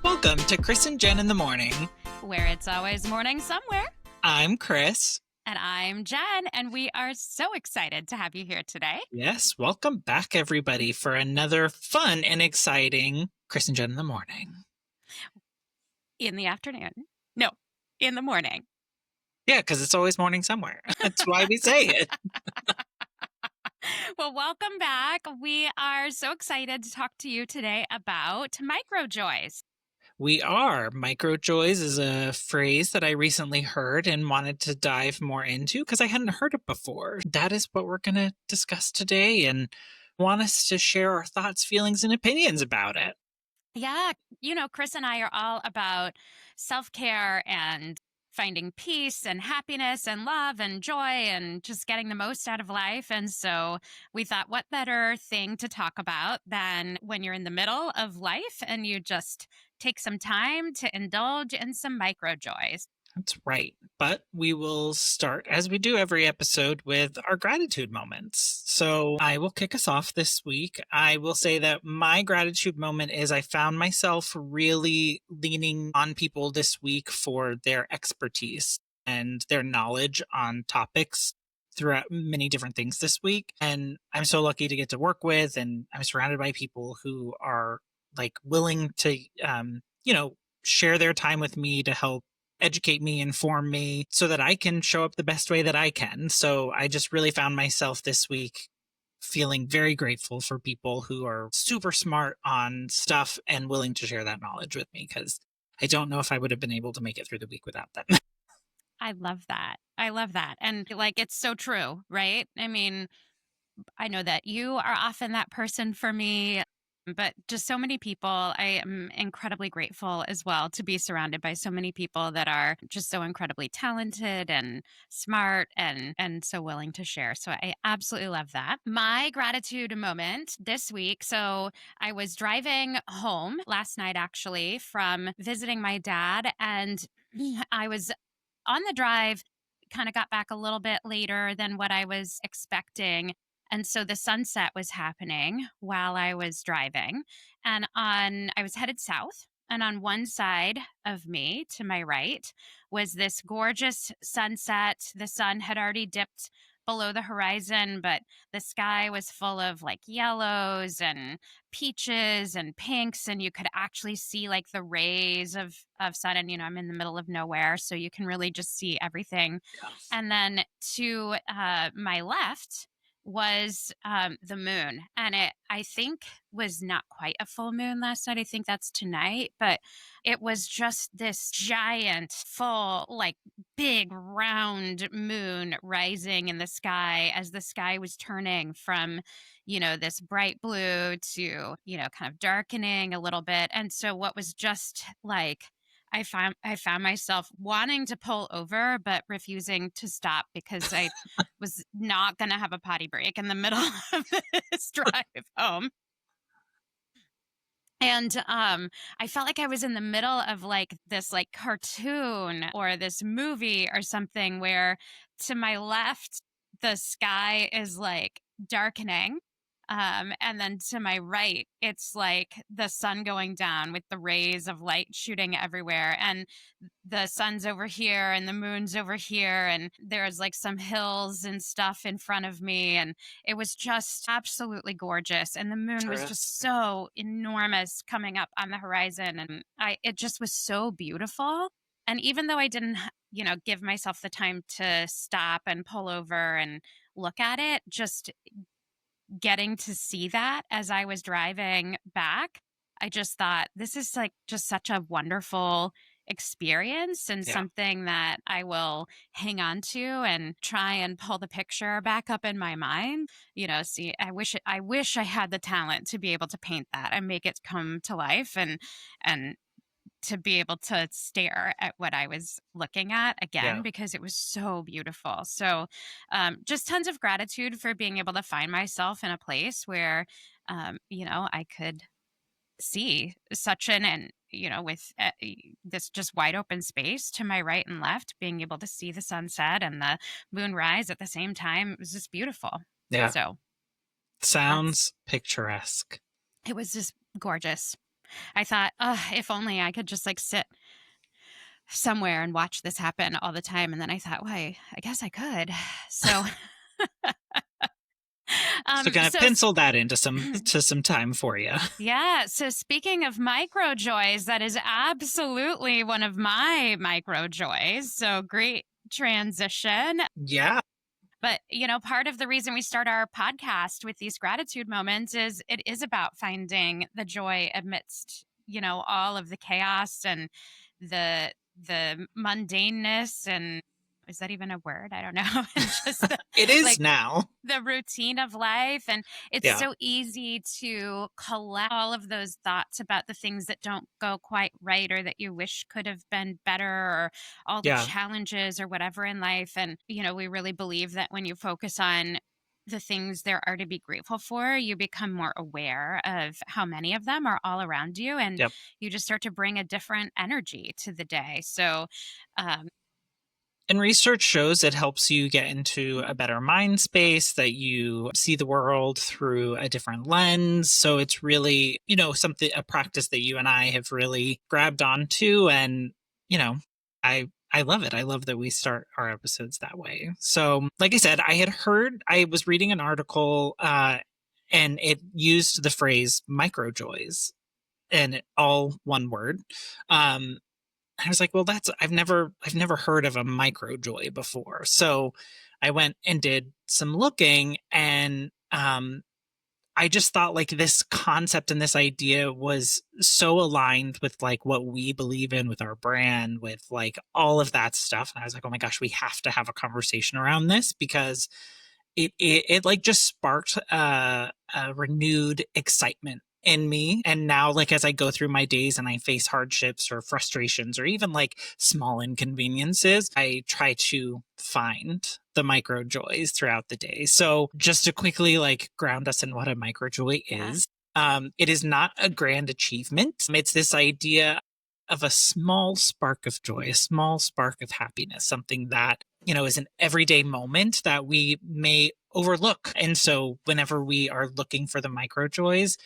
Welcome to Chris and Jen in the Morning. Where it's always morning somewhere. I'm Chris. And I'm Jen, and we are so excited to have you here today. Yes, welcome back, everybody, for another fun and exciting Chris and Jen in the Morning. In the afternoon. No, in the morning. Yeah, because it's always morning somewhere. That's why we say it. Well, welcome back. We are so excited to talk to you today about Microjoys. We are. Microjoys is a phrase that I recently heard and wanted to dive more into because I hadn't heard it before. That is what we're going to discuss today and want us to share our thoughts, feelings, and opinions about it. Yeah, Chris and I are all about self-care and finding peace and happiness and love and joy and just getting the most out of life. And so we thought, what better thing to talk about than when you're in the middle of life and you just take some time to indulge in some micro joys. That's right. But we will start, as we do every episode, with our gratitude moments. So I will kick us off this week. I will say that my gratitude moment is I found myself really leaning on people this week for their expertise and their knowledge on topics throughout many different things this week. And I'm so lucky to get to work with, and I'm surrounded by people who are like willing to, share their time with me to help educate me, inform me so that I can show up the best way that I can. So I just really found myself this week feeling very grateful for people who are super smart on stuff and willing to share that knowledge with me, because I don't know if I would have been able to make it through the week without them. I love that. And it's so true, right? I mean, I know that you are often that person for me, but just so many people. I am incredibly grateful as well to be surrounded by so many people that are just so incredibly talented and smart and so willing to share. So I absolutely love that. My gratitude moment this week. So I was driving home last night actually from visiting my dad, and I was on the drive, kind of got back a little bit later than what I was expecting. And so the sunset was happening while I was driving. And I was headed south. And on one side of me, to my right, was this gorgeous sunset. The sun had already dipped below the horizon, but the sky was full of like yellows and peaches and pinks, and you could actually see like the rays of sun. And I'm in the middle of nowhere, so you can really just see everything. Yes. And then to my left was the moon, and it, I think, was not quite a full moon last night. I think that's tonight, but it was just this giant full, like, big round moon rising in the sky as the sky was turning from this bright blue to kind of darkening a little bit. And so what was just like, I found myself wanting to pull over, but refusing to stop because I was not going to have a potty break in the middle of this drive home. And I felt like I was in the middle of like this like cartoon or this movie or something where to my left the sky is like darkening. And then to my right, it's like the sun going down with the rays of light shooting everywhere. And the sun's over here and the moon's over here. And there's like some hills and stuff in front of me. And it was just absolutely gorgeous. And the moon was just so enormous coming up on the horizon. And it just was so beautiful. And even though I didn't, give myself the time to stop and pull over and look at it, just getting to see that as I was driving back, I just thought this is like just such a wonderful experience and something that I will hang on to and try and pull the picture back up in my mind. See, I wish I had the talent to be able to paint that and make it come to life and to be able to stare at what I was looking at again, because it was so beautiful. So just tons of gratitude for being able to find myself in a place where, I could see such and with this just wide open space to my right and left, being able to see the sunset and the moon rise at the same time. It was just beautiful. Yeah. So Sounds picturesque. it was just gorgeous. I thought, "Ugh, if only I could just, like, sit somewhere and watch this happen all the time," and then I thought, "Well, I guess I could." So, So kind of so s pencil that into some time for you. yeah, so speaking of micro joys, that is absolutely one of my micro joys, so great transition. Yeah, But, part of the reason we start our podcast with these gratitude moments is it is about finding the joy amidst, all of the chaos and the mundaneness, and is that even a word? I don't know. And just the it is like now. the routine of life. And it's Yeah, so easy to collect all of those thoughts about the things that don't go quite right or that you wish could have been better, or all the yeah, challenges or whatever in life. And, we really believe that when you focus on the things there are to be grateful for, you become more aware of how many of them are all around you. And yep. you just start to bring a different energy to the day. So, um, And research shows it helps you get into a better mind space, that you see the world through a different lens. So it's really, something, a practice that you and I have really grabbed onto. And, you know, I love it. I love that we start our episodes that way. So, like I said, I was reading an article, and it used the phrase microjoys, and all one word. Um, I was like, well, I've never heard of a microjoy before. So I went and did some looking, and I just thought like this concept and this idea was so aligned with like what we believe in with our brand, with like all of that stuff. And I was like, oh my gosh, we have to have a conversation around this, because it like just sparked a renewed excitement in me. And now, like, as I go through my days and I face hardships or frustrations or even like small inconveniences, I try to find the micro joys throughout the day. So just to quickly like ground us in what a micro joy yeah, is, it is not a grand achievement. It's this idea of a small spark of joy, a small spark of happiness, something that, is an everyday moment that we may overlook. And so whenever we are looking for the micro joys,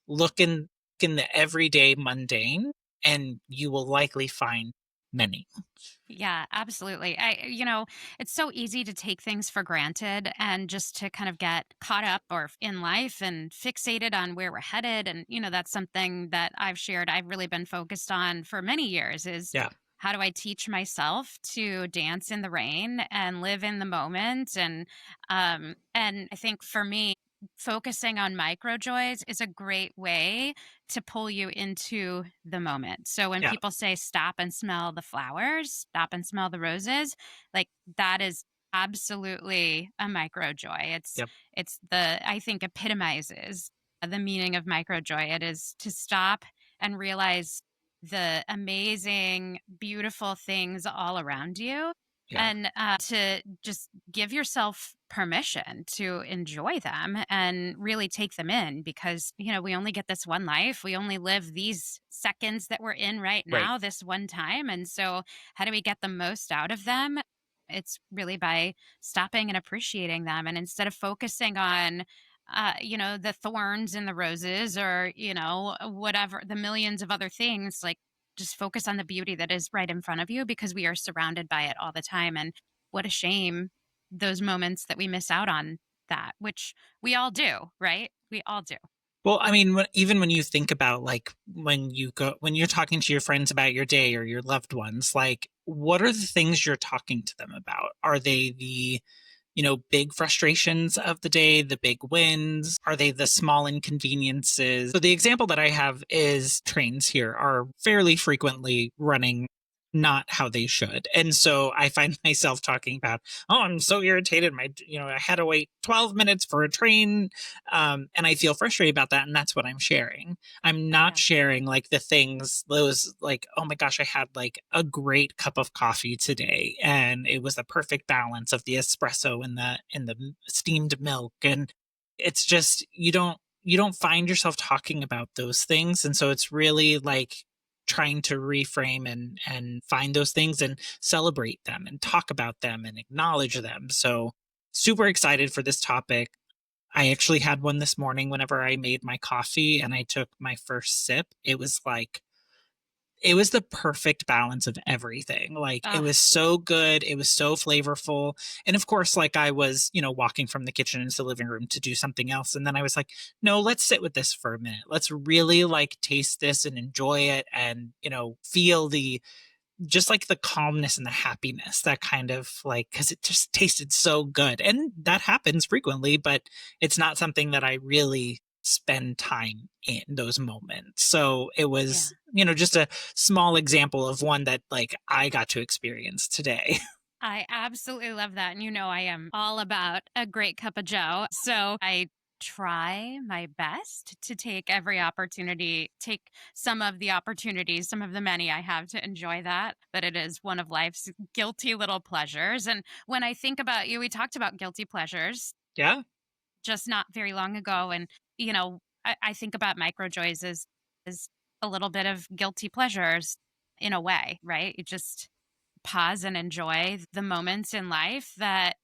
look in the everyday mundane, and you will likely find many. yeah, absolutely. It's so easy to take things for granted and just to kind of get caught up or in life and fixated on where we're headed. And, that's something that I've shared, I've really been focused on for many years is Yeah, how do I teach myself to dance in the rain and live in the moment? And I think for me, focusing on micro joys is a great way to pull you into the moment. So when yeah, people say stop and smell the flowers, stop and smell the roses, like that is absolutely a micro joy. yep, It's the I think epitomizes the meaning of micro joy. It is to stop and realize the amazing, beautiful things all around you, yeah, and to just give yourself permission to enjoy them and really take them in, because we only get this one life, we only live these seconds that we're in right right, now this one time. And so how do we get the most out of them? It's really by stopping and appreciating them, and instead of focusing on the thorns and the roses, or whatever the millions of other things, like just focus on the beauty that is right in front of you, because we are surrounded by it all the time. And what a shame those moments that we miss out on that, which we all do, right? We all do. well, I mean, even when you think about like when you're talking to your friends about your day or your loved ones, like what are the things you're talking to them about? Are they the, big frustrations of the day, the big wins? Are they the small inconveniences? So the example that I have is trains here are fairly frequently running not how they should. And so I find myself talking about, oh, I'm so irritated. I had to wait 12 minutes for a train. And I feel frustrated about that. And that's what I'm sharing. I'm not Yeah. sharing like the things, those like, oh my gosh, I had like a great cup of coffee today, and it was the perfect balance of the espresso and the steamed milk. And it's just you don't find yourself talking about those things. And so it's really like trying to reframe and find those things and celebrate them and talk about them and acknowledge them. So super excited for this topic. I actually had one this morning whenever I made my coffee and I took my first sip. It was the perfect balance of everything. Like, it Ugh, was so good, it was so flavorful, and of course, like, I was, walking from the kitchen into the living room to do something else, and then I was like, "No, let's sit with this for a minute. Let's really, like, taste this and enjoy it and, feel the just like the calmness and the happiness that kind of like because it just tasted so good, and that happens frequently, but it's not something that I really spend time in those moments. So it yeah. was, just a small example of one that like I got to experience today. I absolutely love that. And you know, I am all about a great cup of joe. So I try my best to take some of the opportunities, some of the many I have to enjoy that. But it is one of life's guilty little pleasures. And when I think about you, we talked about guilty pleasures Yeah, just not very long ago. And, you know, I think about microjoys as a little bit of guilty pleasures in a way, right? You just pause and enjoy the moments in life that,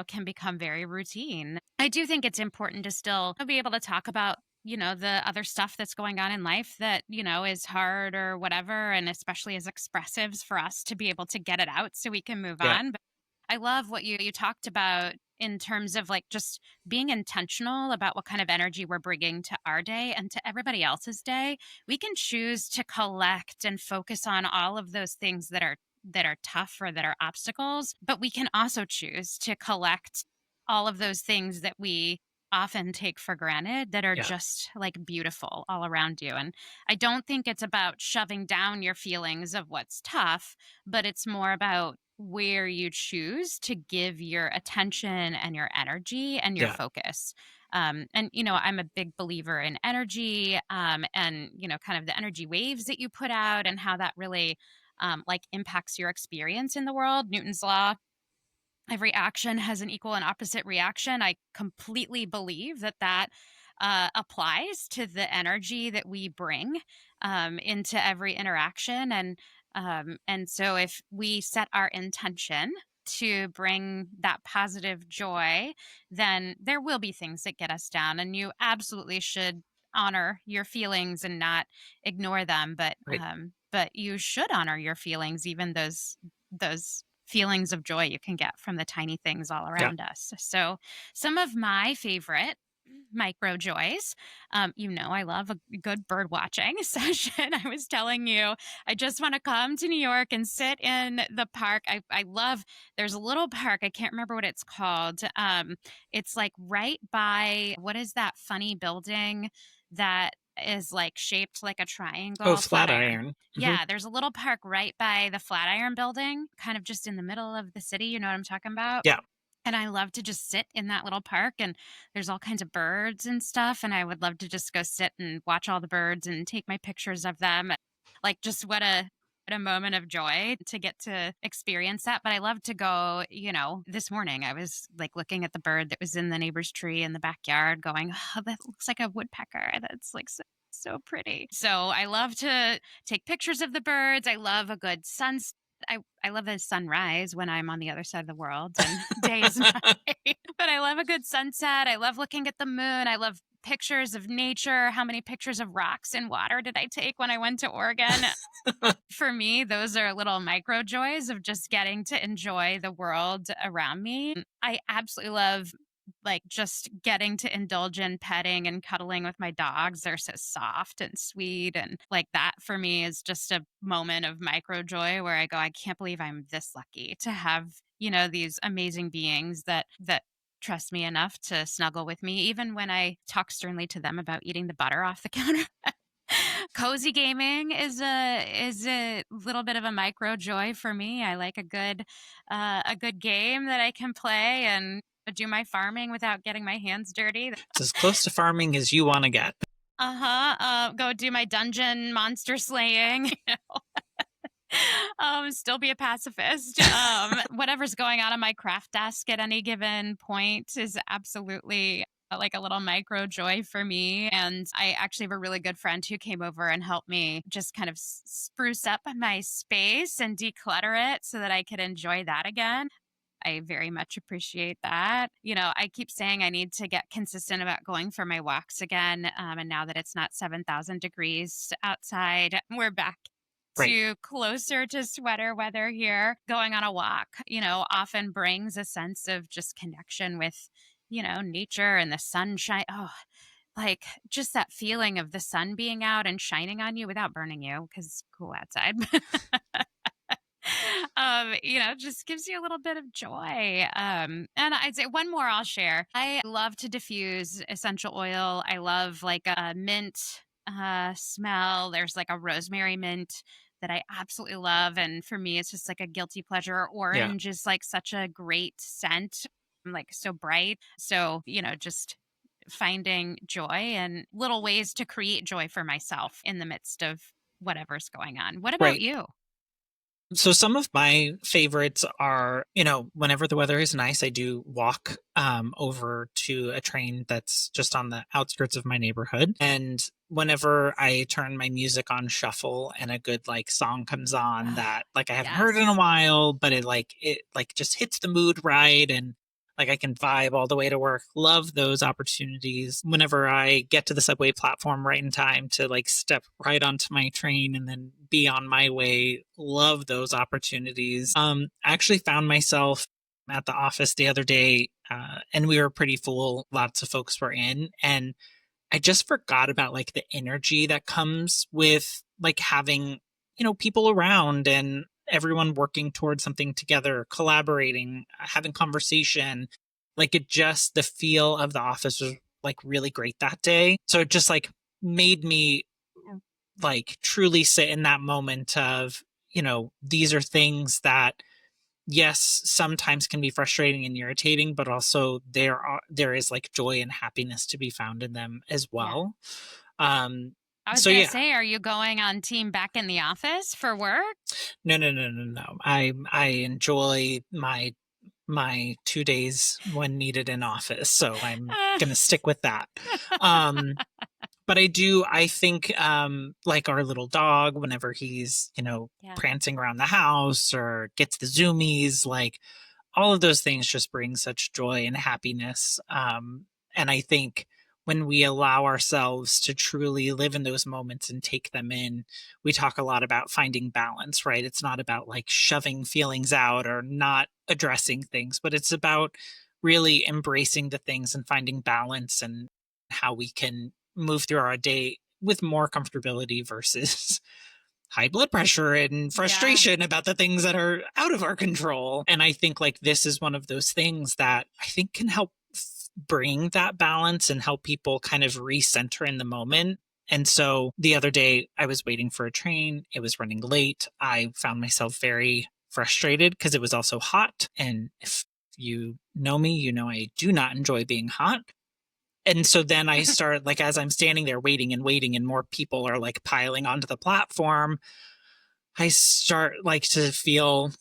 can become very routine. I do think it's important to still be able to talk about, the other stuff that's going on in life that, is hard or whatever. And especially as expressives for us to be able to get it out so we can move yeah, on. But I love what you talked about in terms of like just being intentional about what kind of energy we're bringing to our day and to everybody else's day. We can choose to collect and focus on all of those things that are tough or that are obstacles, but we can also choose to collect all of those things that we often take for granted that are yeah, just like beautiful all around you. And I don't think it's about shoving down your feelings of what's tough, but it's more about where you choose to give your attention and your energy and your yeah, focus. And I'm a big believer in energy, and kind of the energy waves that you put out and how that really like impacts your experience in the world. Newton's law, every action has an equal and opposite reaction. I completely believe that applies to the energy that we bring into every interaction. And so if we set our intention to bring that positive joy, then there will be things that get us down, and you absolutely should honor your feelings and not ignore them. But right, you should honor your feelings, even those feelings of joy you can get from the tiny things all yeah. around us. So, some of my favorite micro joys, I love a good bird watching session. I was telling you, I just want to come to New York and sit in the park. I love, there's a little park, I can't remember what it's called. It's like right by, what is that funny building that is like shaped like a Oh, triangle? Flatiron. Flatiron. Yeah, there's a little park right by the Flatiron building, kind of just in the middle of the city. You know what I'm talking about? Yeah, And I love to just sit in that little park, and there's all kinds of birds and stuff. And I would love to just go sit and watch all the birds and take my pictures of them. Like, just what a moment of joy to get to experience that. But I love to go, this morning I was like looking at the bird that was in the neighbor's tree in the backyard, going, oh, that looks like a woodpecker. That's like so pretty. So I love to take pictures of the birds. I love a good sunset. I love a sunrise when I'm on the other side of the world and day is night. But I love a good sunset. I love looking at the moon. I love pictures of nature. How many pictures of rocks and water did I take when I went to Oregon? For me, those are little micro joys of just getting to enjoy the world around me. I absolutely love like just getting to indulge in petting and cuddling with my dogs. They're so soft and sweet. And like that for me is just a moment of micro joy where I go, I can't believe I'm this lucky to have, these amazing beings that trust me enough to snuggle with me, even when I talk sternly to them about eating the butter off the counter. Cozy gaming is a little bit of a micro joy for me. I like a good game that I can play and do my farming without getting my hands dirty. It's as close to farming as you want to get. Uh-huh. Go do my dungeon monster slaying. Still be a pacifist. Whatever's going on my craft desk at any given point is absolutely like a little micro joy for me. And I actually have a really good friend who came over and helped me just kind of spruce up my space and declutter it so that I could enjoy that again. I very much appreciate that. I keep saying I need to get consistent about going for my walks again. And now that it's not 7,000 degrees outside, we're back Right. to closer to sweater weather here. Going on a walk, often brings a sense of just connection with, nature and the sunshine. Oh, like just that feeling of the sun being out and shining on you without burning you because it's cool outside. Just gives you a little bit of joy. And I'd say one more I'll share. I love to diffuse essential oil. I love like a mint smell. There's like a rosemary mint that I absolutely love. And for me, it's just like a guilty pleasure. Yeah. Orange is like such a great scent, like so bright. So, just finding joy and little ways to create joy for myself in the midst of whatever's going on. What about Right. you? So some of my favorites are, whenever the weather is nice, I do walk over to a train that's just on the outskirts of my neighborhood. And whenever I turn my music on shuffle and a good like song comes on Oh, that like I haven't heard in a yes. while, but it just hits the mood right, and like I can vibe all the way to work. Love those opportunities. Whenever I get to the subway platform right in time to like step right onto my train and then be on my way. Love those opportunities. I actually found myself at the office the other day, and we were pretty full. Lots of folks were in, and I just forgot about like the energy that comes with like having, people around and everyone working towards something together, collaborating, having conversation. Like the feel of the office was like really great that day. So it just like made me like truly sit in that moment of, these are things that yes, sometimes can be frustrating and irritating, but also there is like joy and happiness to be found in them as Yeah. well. Um, I was so gonna yeah, say, are you going on team back in the office for work? no, no, no, no, no. I enjoy my 2 days when needed in office, so I'm gonna stick with that. Um, but I think like our little dog, whenever he's Yeah. prancing around the house or gets the zoomies, like all of those things just bring such joy and happiness. And I think when we allow ourselves to truly live in those moments and take them in, we talk a lot about finding balance, right? It's not about like shoving feelings out or not addressing things, but it's about really embracing the things and finding balance and how we can move through our day with more comfortability versus high blood pressure and Yeah. frustration about the things that are out of our control. And I think like this is one of those things that I think can help bring that balance and help people kind of recenter in the moment. And so the other day I was waiting for a train, it was running late. I found myself very frustrated because it was also hot. And if you know me, you know I do not enjoy being hot. And so then I start like as I'm standing there waiting and waiting and more people are like piling onto the platform, I start like to feel,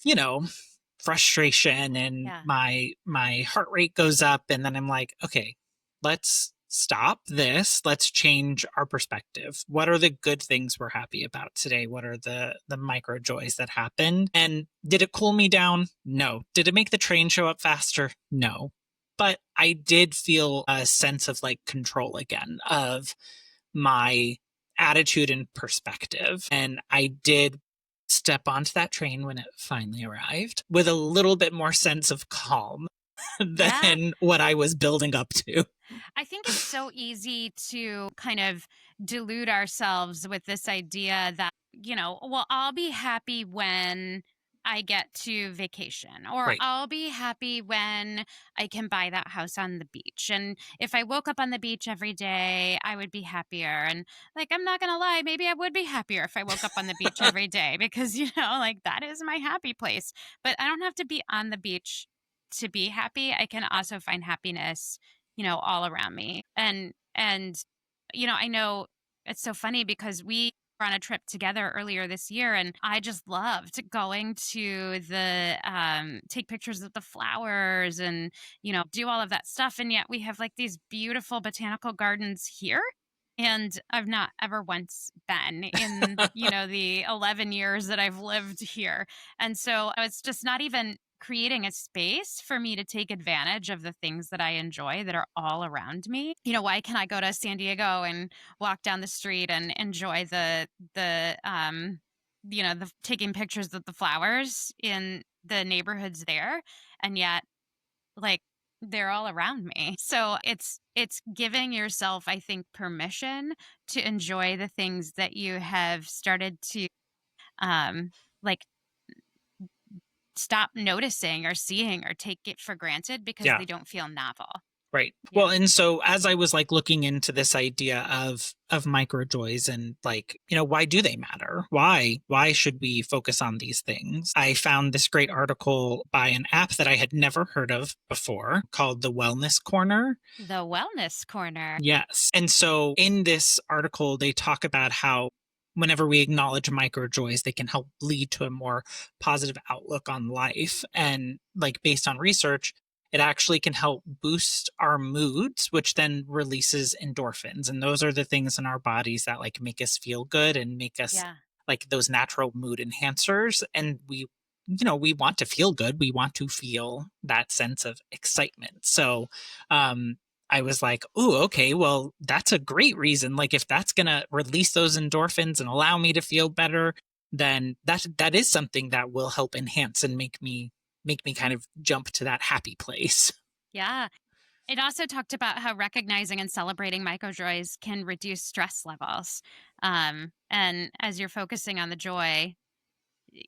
frustration, and Yeah. my heart rate goes up, and then I'm like, okay, let's stop this. Let's change our perspective. What are the good things we're happy about today? What are the micro joys that happened? And did it cool me down? No. Did it make the train show up faster? No. But I did feel a sense of like control again of my attitude and perspective. And I did step onto that train when it finally arrived with a little bit more sense of calm Yeah. than what I was building up to. I think it's so easy to kind of delude ourselves with this idea that, well, I'll be happy when I get to vacation, or Right. I'll be happy when I can buy that house on the beach. And if I woke up on the beach every day, I would be happier. And like, I'm not going to lie, maybe I would be happier if I woke up on the beach every day because, like that is my happy place. But I don't have to be on the beach to be happy. I can also find happiness all around me. And I know it's so funny because we were on a trip together earlier this year and I just loved going to the take pictures of the flowers and do all of that stuff, and yet we have like these beautiful botanical gardens here, and I've not ever once been in the 11 years that I've lived here. And so it's just not even creating a space for me to take advantage of the things that I enjoy that are all around me. Why can I go to San Diego and walk down the street and enjoy the taking pictures of the flowers in the neighborhoods there, and yet, like, they're all around me. So it's giving yourself, I think, permission to enjoy the things that you have started to um like stop noticing or seeing or take it for granted because Yeah. they don't feel novel. Right. Well, Yeah. and so as I was like looking into this idea of microjoys and like, why do they matter? Why should we focus on these things? I found this great article by an app that I had never heard of before called the Wellness Corner. The wellness corner. Yes. And so in this article, they talk about how whenever we acknowledge micro joys, they can help lead to a more positive outlook on life. And like based on research, it actually can help boost our moods, which then releases endorphins. And those are the things in our bodies that like make us feel good and make us Yeah. like those natural mood enhancers. And we want to feel good. We want to feel that sense of excitement. So, um, I was like, "Ooh, okay, well, that's a great reason. Like, if that's gonna release those endorphins and allow me to feel better, then that is something that will help enhance and make me kind of jump to that happy place." Yeah. It also talked about how recognizing and celebrating microjoys can reduce stress levels. And as you're focusing on the joy,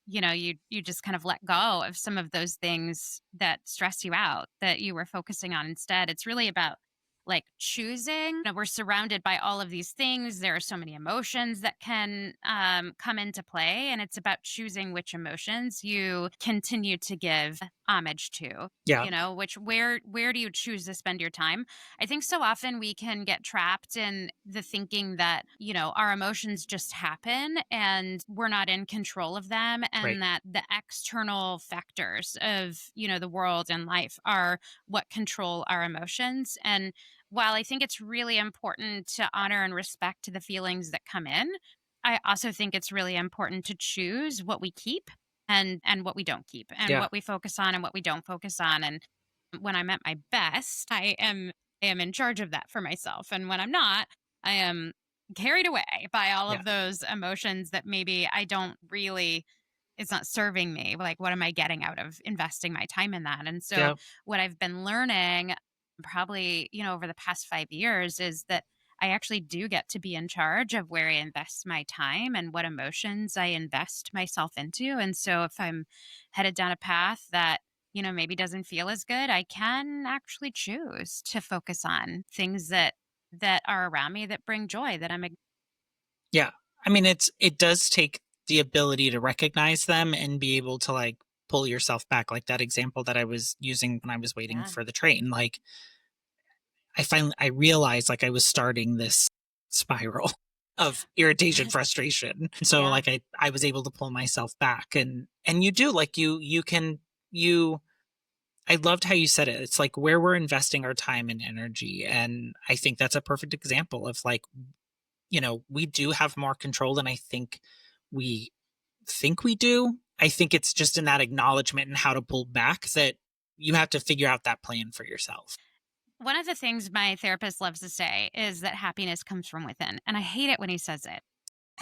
you just kind of let go of some of those things that stress you out that you were focusing on instead. It's really about like choosing. We're surrounded by all of these things. There are so many emotions that can come into play, and it's about choosing which emotions you continue to give homage to. Yeah, Which where do you choose to spend your time? I think so often we can get trapped in the thinking that, our emotions just happen and we're not in control of them, right. and that the external factors of, the world and life are what control our emotions. And while I think it's really important to honor and respect the feelings that come in, I also think it's really important to choose what we keep and what we don't keep, and Yeah, what we focus on and what we don't focus on. And when I'm at my best, I am in charge of that for myself. And when I'm not, I am carried away by all yeah, of those emotions that maybe I don't really, it's not serving me. Like, what am I getting out of investing my time in that? And so, yeah, what I've been learning probably, over the past 5 years is that I actually do get to be in charge of where I invest my time and what emotions I invest myself into. And so, if I'm headed down a path that, maybe doesn't feel as good, I can actually choose to focus on things that are around me that bring joy that yeah. I mean, it does take the ability to recognize them and be able to like pull yourself back, like that example that I was using when I was waiting yeah. for the train. Like I realized like I was starting this spiral of irritation, frustration. And so Yeah. like I was able to pull myself back and you do like you can you I loved how you said it. It's like where we're investing our time and energy. And I think that's a perfect example of like, we do have more control than I we think we do. I think it's just in that acknowledgement and how to pull back that you have to figure out that plan for yourself. One of the things my therapist loves to say is that happiness comes from within. And I hate it when he says it.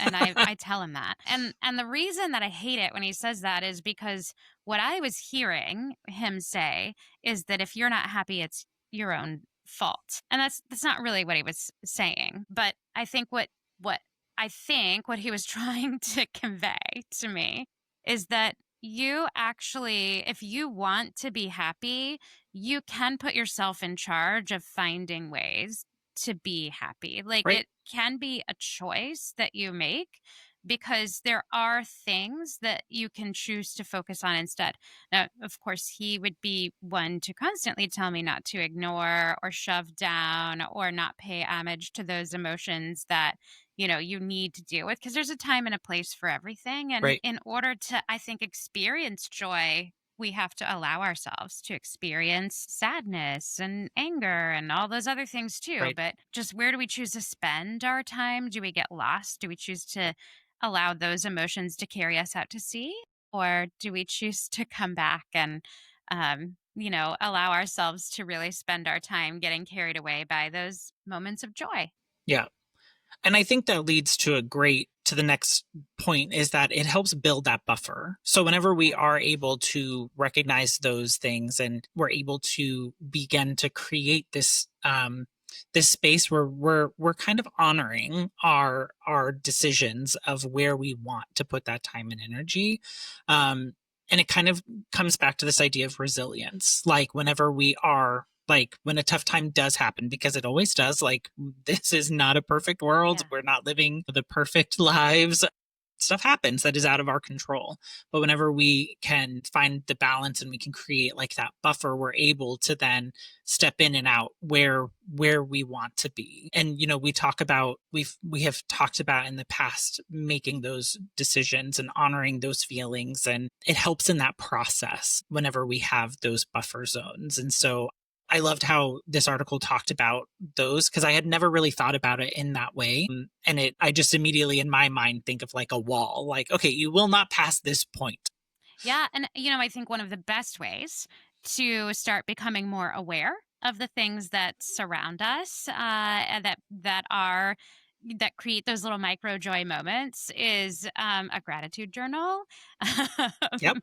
And I tell him that. And the reason that I hate it when he says that is because what I was hearing him say is that if you're not happy, it's your own fault. And that's not really what he was saying. But I think what he was trying to convey to me is that you actually, if you want to be happy, you can put yourself in charge of finding ways to be happy. Like, Right. it can be a choice that you make because there are things that you can choose to focus on instead. Now, of course, he would be one to constantly tell me not to ignore or shove down or not pay homage to those emotions that, you need to deal with, because there's a time and a place for everything. And Right. in order to, I think, experience joy, we have to allow ourselves to experience sadness and anger and all those other things too. Right. But just where do we choose to spend our time? Do we get lost? Do we choose to allow those emotions to carry us out to sea? Or do we choose to come back and, allow ourselves to really spend our time getting carried away by those moments of joy? Yeah. And I think that leads to the next point, is that it helps build that buffer. So whenever we Yeah. are able to recognize those things and we're able to begin to create this space where we're kind of honoring our decisions of where we want to put that time and energy. Um and it kind of comes back to this idea of resilience. Like whenever we are like when a tough time does happen, because it always does, like this is not a perfect world, Yeah. we're not living the perfect lives, stuff happens that is out of our control. But whenever we can find the balance and we can create like that buffer, we're able to then step in and out where we want to be. And we talk about we have talked about in the past making those decisions and honoring those feelings, and it helps in that process whenever we have those buffer zones. And so I loved how this article talked about those, because I had never really thought about it in that way. And I just immediately in my mind think of like a wall, like, okay, you will not pass this point. Yeah, and I think one of the best ways to start becoming more aware of the things that surround us, and that create those little micro joy moments is a gratitude journal. Yep.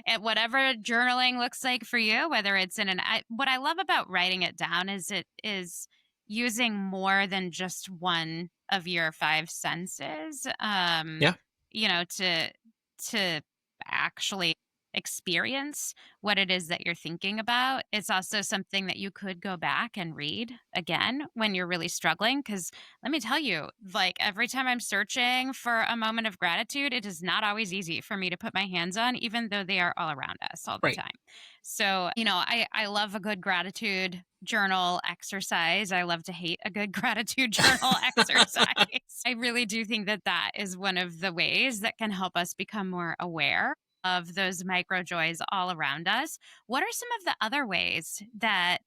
And whatever journaling looks like for you, whether it's what I love about writing it down is it is using more than just one of your five senses, Yeah. to actually experience what it is that you're thinking about. It's also something that you could go back and read again when you're really struggling. Because let me tell you, like every time I'm searching for a moment of gratitude, it is not always easy for me to put my hands on, even though they are all around us all the Right. time. So, I love a good gratitude journal exercise. I love to hate a good gratitude journal exercise. I really do think that that is one of the ways that can help us become more aware of those micro joys all around us. What are some of the other ways that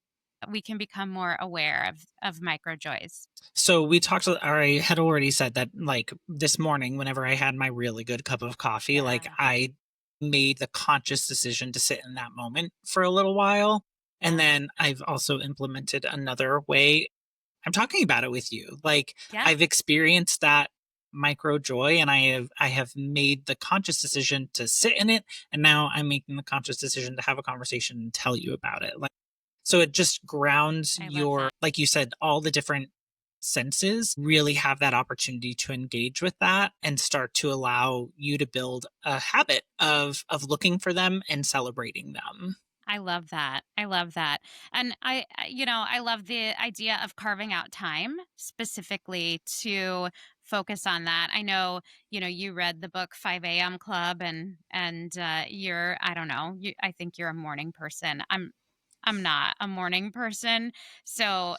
we can become more aware of micro joys? So we talked, or I had already said that like this morning, whenever I had my really good cup of coffee, like Yeah. I made the conscious decision to sit in that moment for a little while. And Yeah. then I've also implemented another way. I'm talking about it with you. Like Yeah. I've experienced that micro joy, and I have made the conscious decision to sit in it, and now I'm making the conscious decision to have a conversation and tell you about it. Like so it just grounds I love your, that. like you said, all the different senses really have that opportunity to engage with that and start to allow you to build a habit of looking for them and celebrating them. I love that. I love that. And I love the idea of carving out time specifically to focus on that. I know, you read the book 5 a.m. Club, and you're, I don't know, I think you're a morning person. I'm not a morning person. So,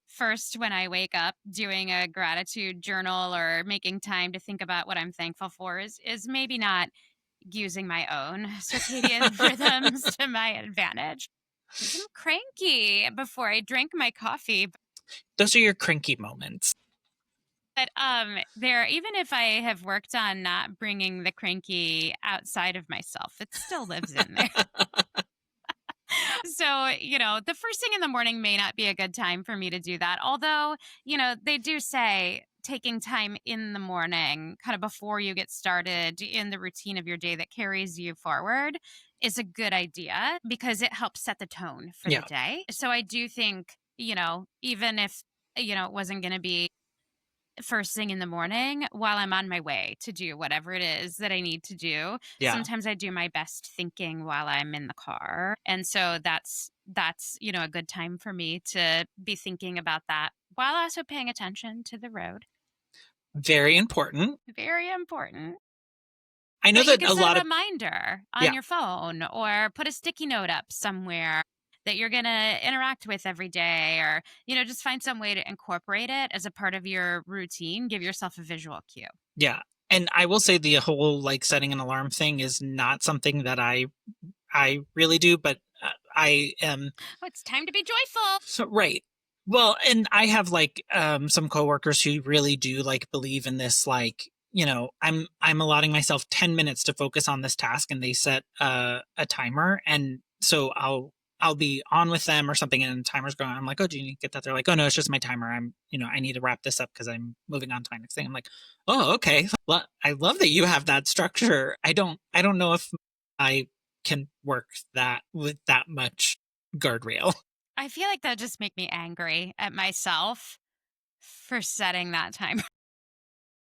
first, when I wake up, doing a gratitude journal or making time to think about what I'm thankful for is maybe not using my own circadian rhythms to my advantage. 'Cause I'm cranky before I drink my coffee. Those are your cranky moments. But there, even if I have worked on not bringing the cranky outside of myself, it still lives in there. So, the first thing in the morning may not be a good time for me to do that. Although, they do say taking time in the morning, kind of before you get started in the routine of your day that carries you forward, is a good idea because it helps set the tone for the Yeah. day. So, I do think, even if, it wasn't going to be first thing in the morning while I'm on my way to do whatever it is that I need to do. Yeah. Sometimes I do my best thinking while I'm in the car. And so that's, a good time for me to be thinking about that while also paying attention to the road. Very important. Very important. I know But you that could a set a lot of reminder on yeah. your phone or put a sticky note up somewhere that you're going to interact with every day, or, just find some way to incorporate it as a part of your routine. Give yourself a visual cue. Yeah. And I will say the whole like setting an alarm thing is not something that I really do, but I am Oh, it's time to be joyful. so right. Well, and I have like some coworkers who really do like believe in this like I'm allotting myself 10 minutes to focus on this task, and they set a timer, and so I'll be on with them or something, and the timer's going. I'm like, oh, do you need to get that? They're like, oh no, it's just my timer. I need to wrap this up because I'm moving on to my next thing. I'm like, oh, okay. Well, I love that you have that structure. I don't know if I can work that with that much guardrail. I feel like that just make me angry at myself for setting that time.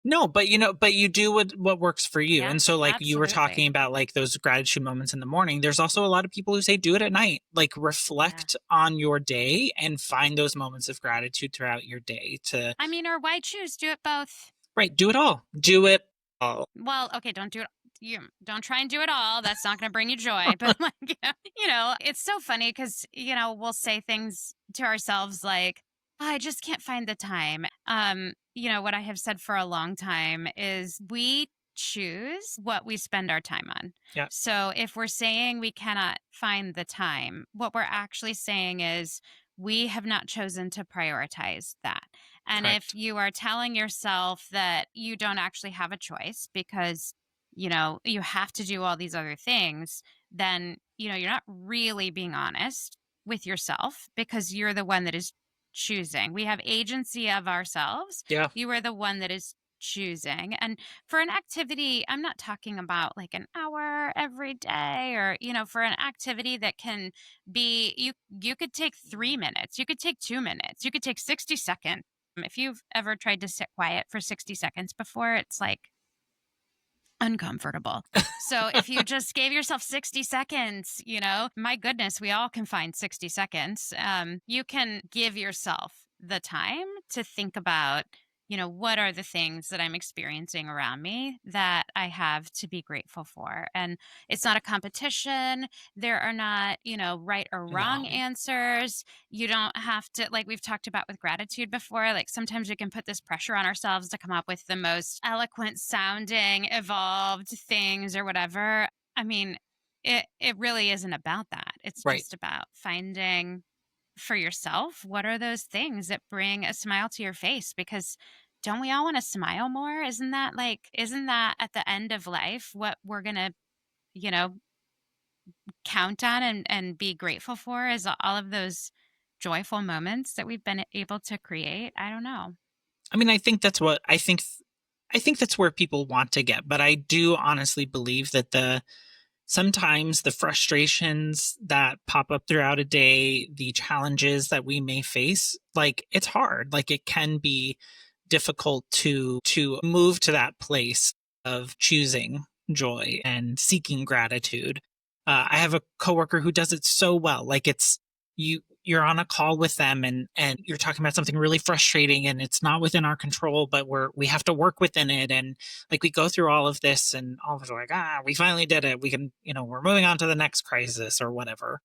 No, but you do what works for you. Yeah, And so like you were talking absolutely. about like those gratitude moments in the morning, there's also a lot of people who say do it at night. Like Yeah. reflect on your day and find those moments of gratitude throughout your day to I mean, or why choose? Do it both. right, do it all. Do it all. Well, okay, don't do it. You don't try and do it all. That's not going to bring you joy. But like, it's so funny because we'll say things to ourselves like, I just can't find the time. What I have said for a long time is we choose what we spend our time on. Yeah, So if we're saying we cannot find the time, what we're actually saying is we have not chosen to prioritize that. And if correct. you are telling yourself that you don't actually have a choice because, you have to do all these other things, then, you're not really being honest with yourself because you're the one that is choosing. We have agency of ourselves. Yeah, You are the one that is choosing. And for an activity, I'm not talking about like an hour every day or, for an activity that can be you could take 3 minutes, you could take 2 minutes, you could take 60 seconds. If you've ever tried to sit quiet for 60 seconds before, it's like uncomfortable. So if you just gave yourself 60 seconds, my goodness, we all can find 60 seconds. You can give yourself the time to think about, what are the things that I'm experiencing around me that I have to be grateful for. And it's not a competition. There are not, right or wrong no, answers. You don't have to, like we've talked about with gratitude before, like sometimes we can put this pressure on ourselves to come up with the most eloquent sounding, evolved things or whatever. I mean, it really isn't about that. It's right. just about finding for yourself what are those things that bring a smile to your face because don't we all want to smile more? Isn't that at the end of life what we're going to, you know, count on and be grateful for is all of those joyful moments that we've been able to create? I don't know. I mean, I think that's where people want to get, but I do honestly believe that the sometimes the frustrations that pop up throughout a day, the challenges that we may face, like it's hard. Like it can be difficult to move to that place of choosing joy and seeking gratitude. I have a coworker who does it so well. Like it's you're on a call with them and you're talking about something really frustrating and it's not within our control, but we have to work within it. And like we go through all of this and all of us are like, we finally did it. We can, we're moving on to the next crisis or whatever.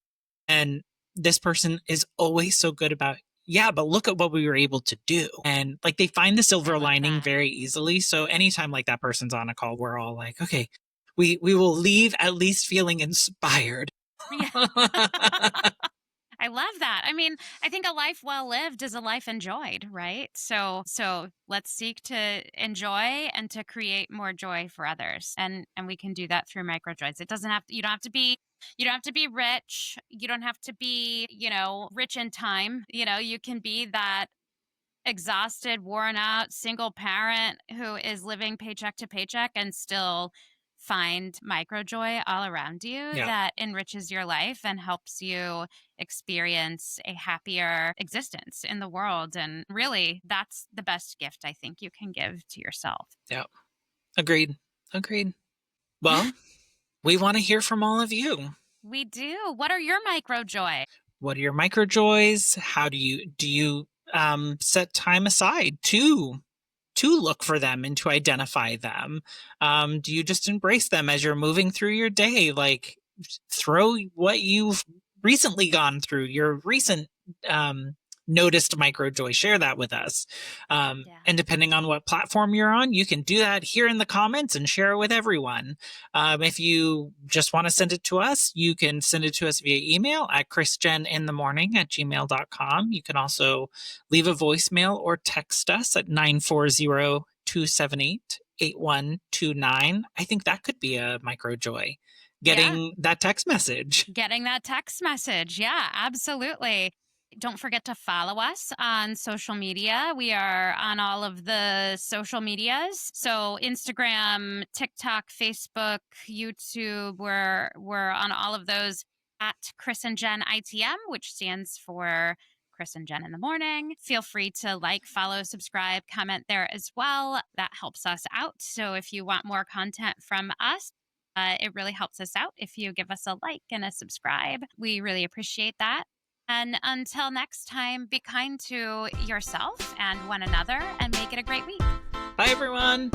And this person is always so good about, yeah, but look at what we were able to do. And like they find the I silver love lining that. very easily. So anytime like that person's on a call, we're all like, okay, we will leave at least feeling inspired. Yeah. I love that. I mean, I think a life well lived is a life enjoyed, right? So let's seek to enjoy and to create more joy for others. And we can do that through microjoys. It doesn't have to, you don't have to be rich. You don't have to be, rich in time. You can be that exhausted, worn out single parent who is living paycheck to paycheck and still find microjoy all around you Yeah, that enriches your life and helps you experience a happier existence in the world. And really, that's the best gift I think you can give to yourself. yeah. Agreed. Agreed. Well, we want to hear from all of you. We do. What are your microjoy? What are your micro joys? How do you set time aside to look for them and to identify them? Do you just embrace them as you're moving through your day? Like throw what you've recently gone through, your recent um, noticed micro joy. Share that with us. Yeah. And depending on what platform you're on, you can do that here in the comments and share it with everyone. If you just want to send it to us, you can send it to us via email at chrisjeninthemorning@gmail.com. You can also leave a voicemail or text us at 940-278. 8129. I think that could be a micro joy. Yeah. Getting that text message. Getting that text message. Yeah, absolutely. Don't forget to follow us on social media. We are on all of the social medias. So Instagram, TikTok, Facebook, YouTube, we're on all of those at Chris and Jen ITM, which stands for Chris and Jen in the morning. Feel free to like, follow, subscribe, comment there as well. That helps us out. So if you want more content from us, it really helps us out if you give us a like and a subscribe. We really appreciate that. And until next time, be kind to yourself and one another and make it a great week. Bye, everyone.